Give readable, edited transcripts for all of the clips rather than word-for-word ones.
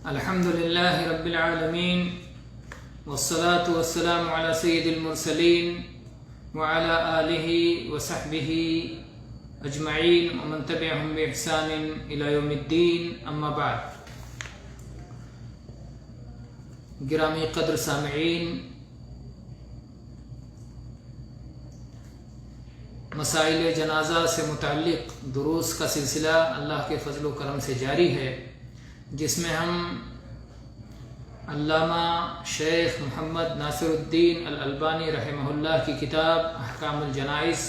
الحمد لله رب العالمين والصلاة والسلام على سيد المرسلين وعلى آله وصحبه أجمعين ومن تبعهم بإحسان إلى يوم الدين أما بعد. گرامی قدر سامعین، مسائل جنازہ سے متعلق دروس کا سلسلہ اللہ کے فضل و کرم سے جاری ہے، جس میں ہم علامہ شیخ محمد ناصر الدین الالبانی رحمہ اللہ کی کتاب احکام الجنائز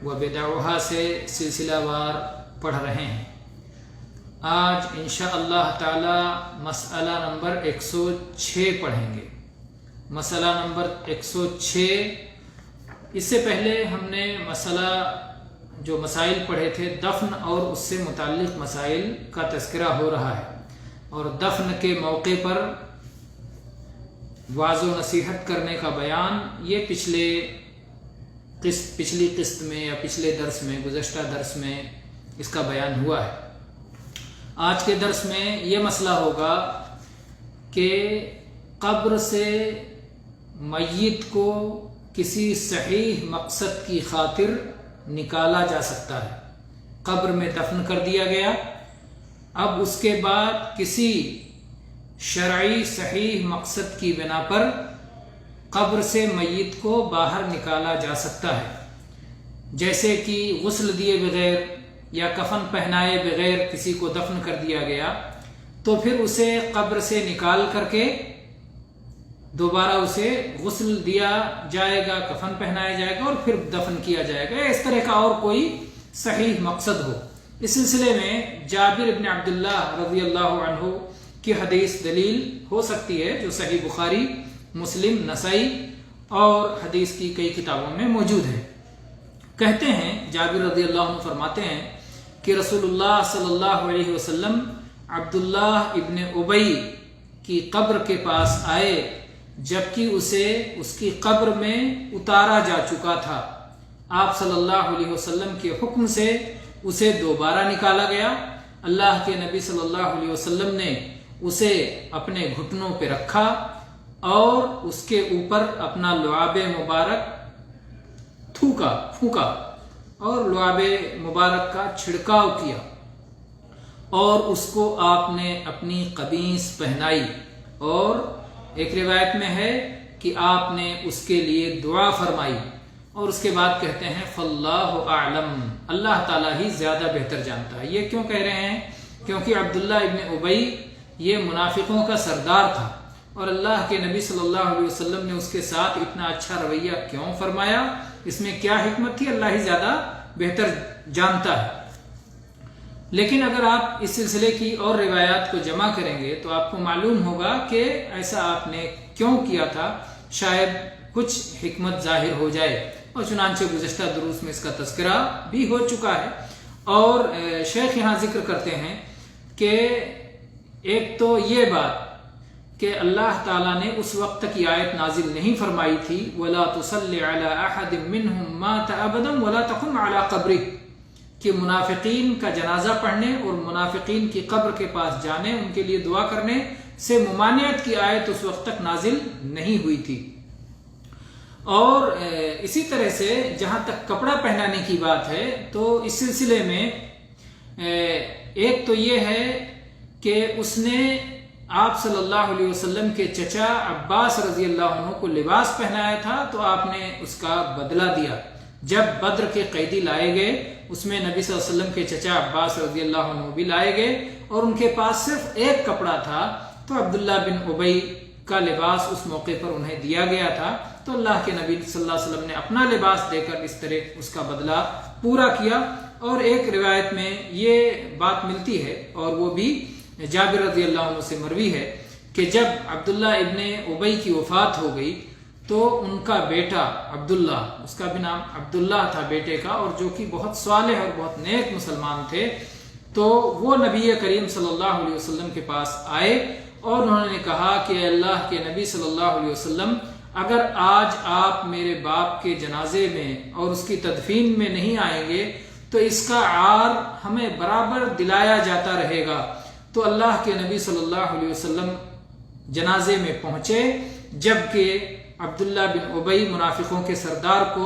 و بدعها سے سلسلہ وار پڑھ رہے ہیں. آج انشاءاللہ تعالی مسئلہ نمبر 106 پڑھیں گے. مسئلہ نمبر 106. اس سے پہلے ہم نے مسائل پڑھے تھے دفن اور اس سے متعلق مسائل کا تذکرہ ہو رہا ہے، اور دفن کے موقع پر واعظ و نصیحت کرنے کا بیان یہ پچھلی قسط میں یا پچھلے درس میں، گزشتہ درس میں اس کا بیان ہوا ہے. آج کے درس میں یہ مسئلہ ہوگا کہ قبر سے میت کو کسی صحیح مقصد کی خاطر نکالا جا سکتا ہے. قبر میں دفن کر دیا گیا، اب اس کے بعد کسی شرعی صحیح مقصد کی بنا پر قبر سے میت کو باہر نکالا جا سکتا ہے، جیسے کہ غسل دیے بغیر یا کفن پہنائے بغیر کسی کو دفن کر دیا گیا، تو پھر اسے قبر سے نکال کر کے دوبارہ اسے غسل دیا جائے گا، کفن پہنایا جائے گا اور پھر دفن کیا جائے گا. اس طرح کا اور کوئی صحیح مقصد ہو. اس سلسلے میں جابر بن عبداللہ رضی اللہ عنہ کی حدیث دلیل ہو سکتی ہے، جو صحیح بخاری، مسلم، نسائی اور حدیث کی کئی کتابوں میں موجود ہے. کہتے ہیں جابر رضی اللہ عنہ فرماتے ہیں کہ رسول اللہ صلی اللہ علیہ وسلم عبداللہ ابن ابی کی قبر کے پاس آئے، جبکہ اسے اس کی قبر میں اتارا جا چکا تھا. آپ صلی اللہ علیہ وسلم کے حکم سے اسے دوبارہ نکالا گیا. اللہ کے نبی صلی اللہ علیہ وسلم نے اسے اپنے گھٹنوں پہ رکھا اور اس کے اوپر اپنا لعاب مبارک پھونکا اور لعاب مبارک کا چھڑکاؤ کیا، اور اس کو آپ نے اپنی قمیص پہنائی، اور ایک روایت میں ہے کہ آپ نے اس کے لیے دعا فرمائی، اور اس کے بعد کہتے ہیں فاللہ اعلم، اللہ تعالیٰ ہی زیادہ بہتر جانتا ہے. یہ کیوں کہہ رہے ہیں؟ کیونکہ عبداللہ ابن ابی یہ منافقوں کا سردار تھا، اور اللہ کے نبی صلی اللہ علیہ وسلم نے اس کے ساتھ اتنا اچھا رویہ کیوں فرمایا، اس میں کیا حکمت تھی، اللہ ہی زیادہ بہتر جانتا ہے. لیکن اگر آپ اس سلسلے کی اور روایات کو جمع کریں گے تو آپ کو معلوم ہوگا کہ ایسا آپ نے کیوں کیا تھا، شاید کچھ حکمت ظاہر ہو جائے، اور چنانچہ گزشتہ دروس میں اس کا تذکرہ بھی ہو چکا ہے. اور شیخ یہاں ذکر کرتے ہیں کہ ایک تو یہ بات کہ اللہ تعالیٰ نے اس وقت تک یہ آیت نازل نہیں فرمائی تھی وَلَا تُصَلِّ عَلَىٰ أَحَدٍ مِّنْهُمْ مَاتَ أَبَدًا وَلَا تَقُمْ عَلَىٰ قَبْرِهِ، کہ منافقین کا جنازہ پڑھنے اور منافقین کی قبر کے پاس جانے، ان کے لیے دعا کرنے سے ممانعت کی آیت اس وقت تک نازل نہیں ہوئی تھی. اور اسی طرح سے جہاں تک کپڑا پہنانے کی بات ہے تو اس سلسلے میں ایک تو یہ ہے کہ اس نے آپ صلی اللہ علیہ وسلم کے چچا عباس رضی اللہ عنہ کو لباس پہنایا تھا، تو آپ نے اس کا بدلہ دیا. جب بدر کے قیدی لائے گئے، اس میں نبی صلی اللہ علیہ وسلم کے چچا عباس رضی اللہ عنہ بھی لائے گئے، اور ان کے پاس صرف ایک کپڑا تھا، تو عبداللہ بن ابی کا لباس اس موقع پر انہیں دیا گیا تھا. تو اللہ کے نبی صلی اللہ علیہ وسلم نے اپنا لباس دے کر اس طرح اس کا بدلہ پورا کیا. اور ایک روایت میں یہ بات ملتی ہے، اور وہ بھی جابر رضی اللہ عنہ سے مروی ہے، کہ جب عبداللہ ابن ابی کی وفات ہو گئی تو ان کا بیٹا عبداللہ، اس کا بھی نام عبداللہ تھا بیٹے کا، اور جو کہ بہت صالح اور بہت نیک مسلمان تھے، تو وہ نبی کریم صلی اللہ علیہ وسلم کے پاس آئے اور انہوں نے کہا کہ اللہ کے نبی صلی اللہ علیہ وسلم، اگر آج آپ میرے باپ کے جنازے میں اور اس کی تدفین میں نہیں آئیں گے تو اس کا عار ہمیں برابر دلایا جاتا رہے گا. تو اللہ کے نبی صلی اللہ علیہ وسلم جنازے میں پہنچے، جبکہ عبداللہ بن ابی منافقوں کے سردار کو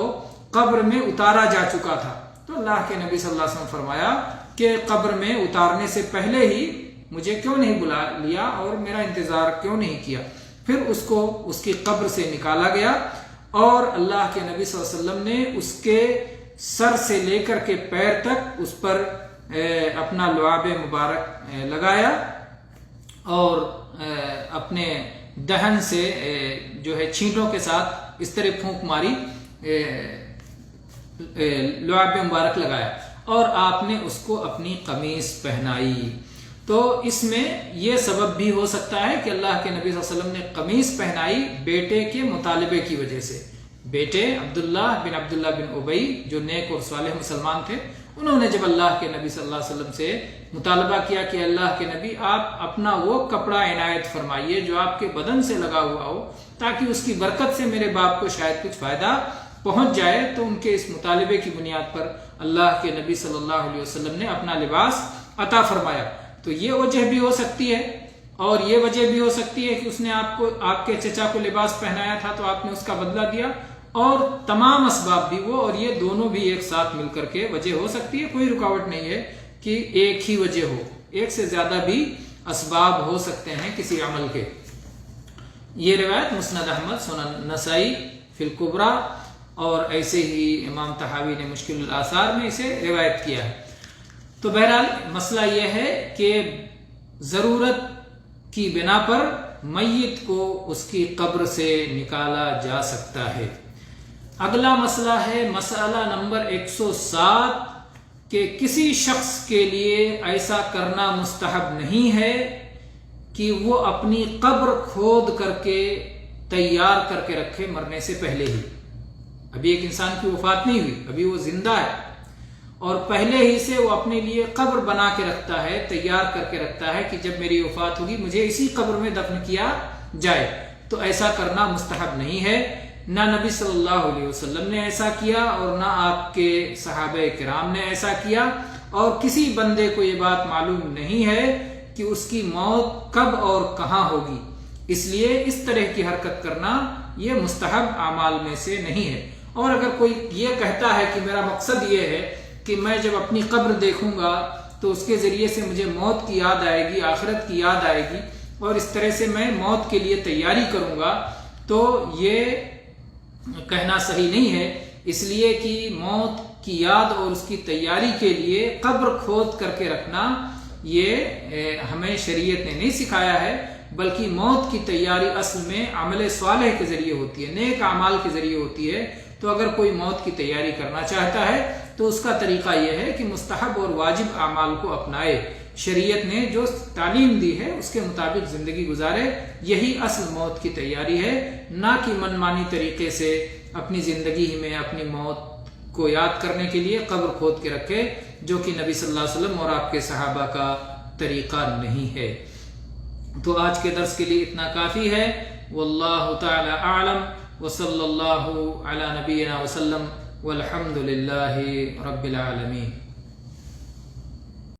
قبر میں اتارا جا چکا تھا۔ تو اللہ کے نبی صلی اللہ علیہ وسلم فرمایا کہ قبر میں اتارنے سے پہلے ہی مجھے کیوں نہیں بلا لیا اور میرا انتظار کیوں نہیں کیا؟ پھر اس کو اس کی قبر سے نکالا گیا اور اللہ کے نبی صلی اللہ علیہ وسلم نے اس کے سر سے لے کر کے پیر تک اس پر اپنا لعاب مبارک لگایا اور اپنے دہن سے جو ہے چھینٹوں کے ساتھ اس طرح پھونک ماری، لعاب مبارک لگایا اور آپ نے اس کو اپنی قمیص پہنائی۔ تو اس میں یہ سبب بھی ہو سکتا ہے کہ اللہ کے نبی صلی اللہ علیہ وسلم نے قمیص پہنائی بیٹے کے مطالبے کی وجہ سے۔ بیٹے عبداللہ بن ابی جو نیک اور صالح مسلمان تھے، انہوں نے جب اللہ کے نبی صلی اللہ علیہ وسلم سے مطالبہ کیا کہ اللہ کے نبی آپ اپنا وہ کپڑا عنایت فرمائیے جو آپ کے بدن سے لگا ہوا ہو تاکہ اس کی برکت سے میرے باپ کو شاید کچھ فائدہ پہنچ جائے، تو ان کے اس مطالبے کی بنیاد پر اللہ کے نبی صلی اللہ علیہ وسلم نے اپنا لباس عطا فرمایا۔ تو یہ وجہ بھی ہو سکتی ہے اور یہ وجہ بھی ہو سکتی ہے کہ اس نے آپ کے چچا کو لباس پہنایا تھا تو آپ نے اس کا بدلہ دیا، اور تمام اسباب بھی وہ اور یہ دونوں بھی ایک ساتھ مل کر کے وجہ ہو سکتی ہے۔ کوئی رکاوٹ نہیں ہے کہ ایک ہی وجہ ہو، ایک سے زیادہ بھی اسباب ہو سکتے ہیں کسی عمل کے۔ یہ روایت مسند احمد، سنن نسائی فی الکبریٰ اور ایسے ہی امام طحاوی نے مشکل الاثار میں اسے روایت کیا ہے۔ تو بہرحال مسئلہ یہ ہے کہ ضرورت کی بنا پر میت کو اس کی قبر سے نکالا جا سکتا ہے۔ اگلا مسئلہ ہے مسئلہ نمبر 107 کہ کسی شخص کے لیے ایسا کرنا مستحب نہیں ہے کہ وہ اپنی قبر کھود کر کے تیار کر کے رکھے مرنے سے پہلے ہی۔ ابھی ایک انسان کی وفات نہیں ہوئی، ابھی وہ زندہ ہے اور پہلے ہی سے وہ اپنے لیے قبر بنا کے رکھتا ہے، تیار کر کے رکھتا ہے کہ جب میری وفات ہوگی مجھے اسی قبر میں دفن کیا جائے۔ تو ایسا کرنا مستحب نہیں ہے، نہ نبی صلی اللہ علیہ وسلم نے ایسا کیا اور نہ آپ کے صحابہ کرام نے ایسا کیا، اور کسی بندے کو یہ بات معلوم نہیں ہے کہ اس کی موت کب اور کہاں ہوگی، اس لیے اس طرح کی حرکت کرنا یہ مستحب اعمال میں سے نہیں ہے۔ اور اگر کوئی یہ کہتا ہے کہ میرا مقصد یہ ہے کہ میں جب اپنی قبر دیکھوں گا تو اس کے ذریعے سے مجھے موت کی یاد آئے گی، آخرت کی یاد آئے گی اور اس طرح سے میں موت کے لیے تیاری کروں گا، تو یہ کہنا صحیح نہیں ہے، اس لیے کہ موت کی یاد اور اس کی تیاری کے لیے قبر کھود کر کے رکھنا یہ ہمیں شریعت نے نہیں سکھایا ہے، بلکہ موت کی تیاری اصل میں عمل صالح کے ذریعے ہوتی ہے، نیک اعمال کے ذریعے ہوتی ہے۔ تو اگر کوئی موت کی تیاری کرنا چاہتا ہے تو اس کا طریقہ یہ ہے کہ مستحب اور واجب اعمال کو اپنائے، شریعت نے جو تعلیم دی ہے اس کے مطابق زندگی گزارے، یہی اصل موت کی تیاری ہے، نہ کہ من مانی طریقے سے اپنی زندگی میں اپنی موت کو یاد کرنے کے لیے قبر کھود کے رکھے، جو کہ نبی صلی اللہ علیہ وسلم اور آپ کے صحابہ کا طریقہ نہیں ہے۔ تو آج کے درس کے لیے اتنا کافی ہے۔ واللہ تعالی اعلم وصلی اللہ علی نبینا وسلم والحمد للہ رب العالمین۔